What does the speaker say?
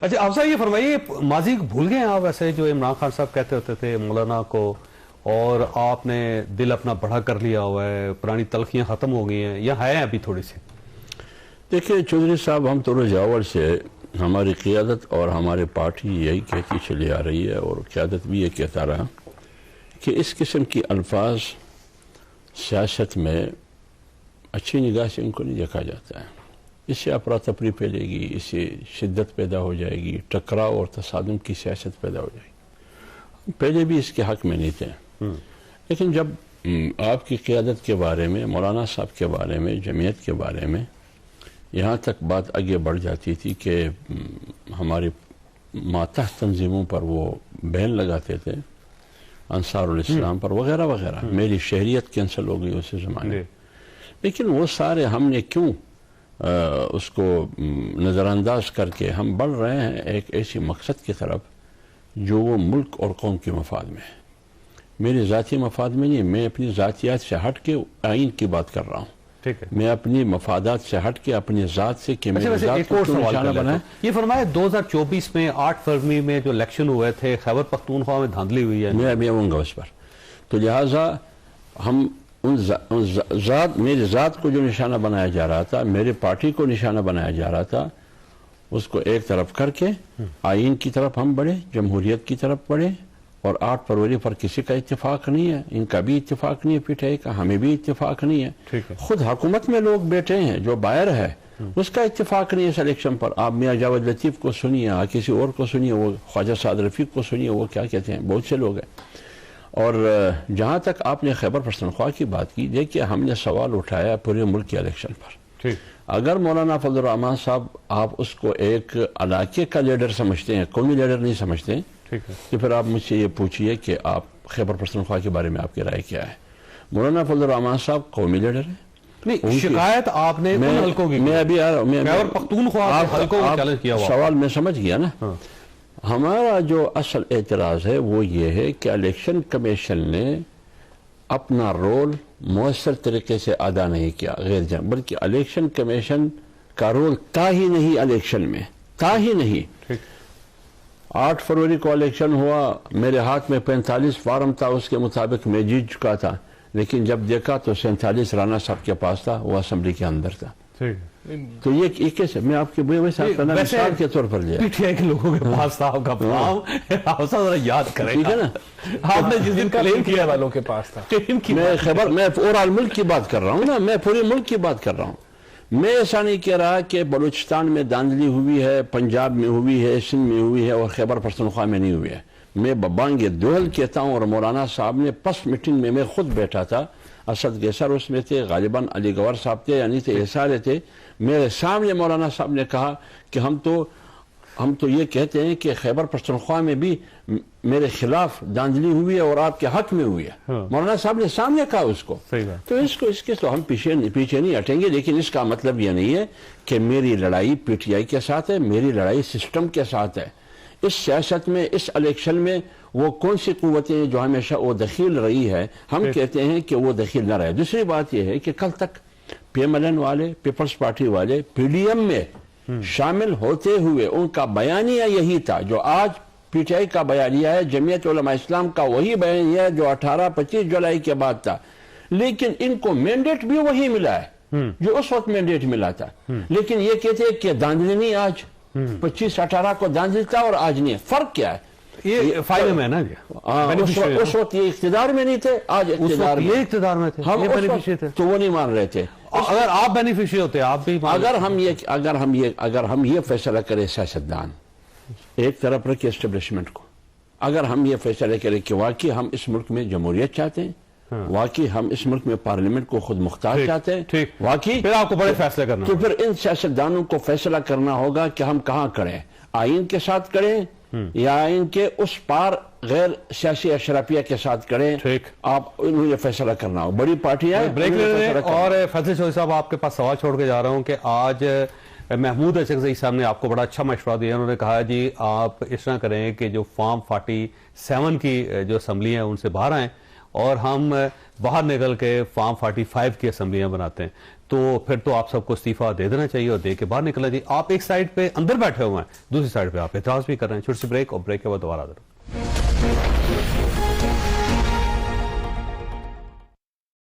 اچھا آپ صاحب یہ فرمائیے ماضی کو بھول گئے ہیں آپ ایسے جو عمران خان صاحب کہتے ہوتے تھے مولانا کو اور آپ نے دل اپنا بڑا کر لیا ہوا ہے پرانی تلخیاں ختم ہو گئی ہیں یا ہے ابھی تھوڑی سی؟ دیکھیں چودھری صاحب ہم تو رجاور سے ہماری قیادت اور ہماری پارٹی یہی کہتی چلی آ رہی ہے اور قیادت بھی یہ کہتا رہا کہ اس قسم کی الفاظ سیاست میں اچھی نگاہ سے ان کو نہیں دیکھا جاتا ہے. اس سے افراتفری پھیلے گی، اس سے شدت پیدا ہو جائے گی، ٹکراؤ اور تصادم کی سیاست پیدا ہو جائے گی. پہلے بھی اس کے حق میں نہیں تھے، لیکن جب آپ کی قیادت کے بارے میں، مولانا صاحب کے بارے میں، جمعیت کے بارے میں یہاں تک بات آگے بڑھ جاتی تھی کہ ہماری ماتحت تنظیموں پر وہ بین لگاتے تھے، انصار الاسلام پر وغیرہ وغیرہ، میری شہریت کینسل ہو گئی اسی زمانے. لیکن وہ سارے ہم نے کیوں اس کو نظر انداز کر کے ہم بڑھ رہے ہیں ایک ایسی مقصد کی طرف جو وہ ملک اور قوم کے مفاد میں ہے. میرے ذاتی مفاد میں نہیں، میں اپنی ذاتیات سے ہٹ کے آئین کی بات کر رہا ہوں. میں اپنی مفادات سے ہٹ کے اپنی ذات سے کہ میری ذات کو کیوں نشانہ بنائے. یہ فرمائے 2024 میں 8 فروری میں جو الیکشن ہوئے تھے خیبر پختونخوا میں دھاندلی ہوئی ہے. میں آؤں گا اس پر. تو لہٰذا ہم میری ذات کو جو نشانہ بنایا جا رہا تھا، میری پارٹی کو نشانہ بنایا جا رہا تھا، اس کو ایک طرف کر کے آئین کی طرف ہم بڑھے، جمہوریت کی طرف بڑھے. اور 8 فروری پر کسی کا اتفاق نہیں ہے، ان کا بھی اتفاق نہیں ہے پی ٹی آئی کا، ہمیں بھی اتفاق نہیں ہے. خود حکومت میں لوگ بیٹھے ہیں، جو باہر ہے اس کا اتفاق نہیں ہے اس الیکشن پر. آپ میاں جاوید لطیف کو سنیے، کسی اور کو سنیے، وہ خواجہ سعد رفیق کو سنیے، وہ کیا کہتے ہیں، بہت سے لوگ ہیں. اور جہاں تک آپ نے خیبر پختونخوا کی بات کی، دیکھیے ہم نے سوال اٹھایا پورے ملک کے الیکشن پر. اگر مولانا فضل الرحمان صاحب آپ اس کو ایک علاقے کا لیڈر سمجھتے ہیں، قومی لیڈر نہیں سمجھتے ہیں، تو پھر آپ مجھ سے یہ پوچھئے کہ آپ خیبر پختونخوا کے بارے میں آپ کی رائے کیا ہے. مولانا فضل الرحمان صاحب قومی لیڈر ہیں. نہیں، شکایت آپ نے ان حلقوں کی، میں ابھی آ رہا ہوں، خیبر پختونخوا کے حلقوں کو چیلنج کیا ہوا. سوال میں سمجھ گیا نا. ہمارا جو اصل اعتراض ہے وہ یہ ہے کہ الیکشن کمیشن نے اپنا رول مؤثر طریقے سے ادا نہیں کیا، بلکہ الیکشن کمیشن کا رول تھا ہی نہیں الیکشن میں، تھا ہی نہیں. 8 فروری کو الیکشن ہوا، میرے ہاتھ میں 45 فارم تھا، اس کے مطابق میں جیت چکا تھا. لیکن جب دیکھا تو 47 رانا صاحب کے پاس تھا، وہ اسمبلی کے اندر تھا. تو یہ کیسے میں آپ کے مثال کے طور پر لیا. پی ٹی آئی کے لوگوں کے پاس تھا آپ کا فارم، آپ ذرا یاد کریں. ٹھیک ہے نا، آپ نے جس دن کلیم کیا والوں کے پاس تھا. میں اوورآل ملک کی بات کر رہا ہوں نا، میں پورے ملک کی بات کر رہا ہوں. میں ایسا نہیں کہہ رہا کہ بلوچستان میں دھاندلی ہوئی ہے، پنجاب میں ہوئی ہے، سندھ میں ہوئی ہے اور خیبر پختونخوا میں نہیں ہوئی ہے. میں ببانگ دوہل کہتا ہوں. اور مولانا صاحب نے پس میٹنگ میں خود بیٹھا تھا، اسد گیسر اس میں تھے، غالباً علی گوہر صاحب تھے، یعنی تھے، یہ سارے تھے. میرے سامنے مولانا صاحب نے کہا کہ ہم تو یہ کہتے ہیں کہ خیبر پختونخوا میں بھی میرے خلاف دھاندلی ہوئی ہے اور آپ کے حق میں ہوئی ہے. مولانا صاحب نے سامنے کہا اس کو. تو اس کے تو ہم پیچھے نہیں ہٹیں گے. لیکن اس کا مطلب یہ نہیں ہے کہ میری لڑائی پی ٹی آئی کے ساتھ ہے، میری لڑائی سسٹم کے ساتھ ہے. اس سیاست میں، اس الیکشن میں وہ کون سی قوتیں جو ہمیشہ وہ دخیل رہی ہے، ہم کہتے ہیں کہ وہ دخیل نہ رہے. دوسری بات یہ ہے کہ کل تک پی ایم ایل این والے، پیپلز پارٹی والے پی ڈی ایم میں شامل ہوتے ہوئے ان کا بیانیہ یہی تھا جو آج پی ٹی آئی کا بیانیہ ہے، جمعیت علماء اسلام کا وہی بیانیہ ہے جو 18-25 جولائی کے بعد تھا. لیکن ان کو مینڈیٹ بھی وہی ملا ہے جو اس وقت مینڈیٹ ملا تھا. لیکن یہ کہتے ہیں کہ دھاندلی نہیں، آج 25-18 کو دھاندلی تھا اور آج نہیں ہے. فرق کیا ہے؟ یہ فائدے میں نا، اس وقت یہ اقتدار میں نہیں تھے، آج اقتدار میں تھے. ہم تو وہ نہیں مان رہے تھے. اگر آپ بینیفیشری ہوتے آپ بھی. اگر ہم یہ فیصلہ کریں، سیاستدان ایک طرف رکھے اسٹیبلشمنٹ کو، اگر ہم یہ فیصلہ کریں کہ واقعی ہم اس ملک میں جمہوریت چاہتے ہیں، واقعی ہم اس ملک میں پارلیمنٹ کو خود مختار چاہتے ہیں، واقعی پھر آپ کو بڑے فیصلے کرنا، تو پھر ان سیاستدانوں کو فیصلہ کرنا ہوگا کہ ہم کہاں کریں، آئین کے ساتھ کریں یا آئین کے اس پار غیر سیاسی اشرافیہ کے ساتھ کریں. آپ انہوں یہ فیصلہ کرنا ہو. بڑی پارٹیاں بریک لے رہے ہیں. اور فیصل چودھری صاحب آپ کے پاس سوال چھوڑ کے جا رہا ہوں کہ آج محمود اشرقزئی صاحب نے آپ کو بڑا اچھا مشورہ دیا. انہوں نے کہا جی آپ اس طرح کریں کہ جو فارم 47 کی جو اسمبلی ہیں ان سے باہر آئیں اور ہم باہر نکل کے فارم 45 کی اسمبلیاں بناتے ہیں. تو پھر تو آپ سب کو استعفیٰ دے دینا چاہیے اور دے کے باہر نکلنا چاہیے. آپ ایک سائڈ پہ اندر بیٹھے ہوئے ہیں, دوسری سائڈ پہ آپ اعتراض بھی کر رہے ہیں. چھوٹی سی بریک, اور بریک کے بعد دوبارہ حاضر.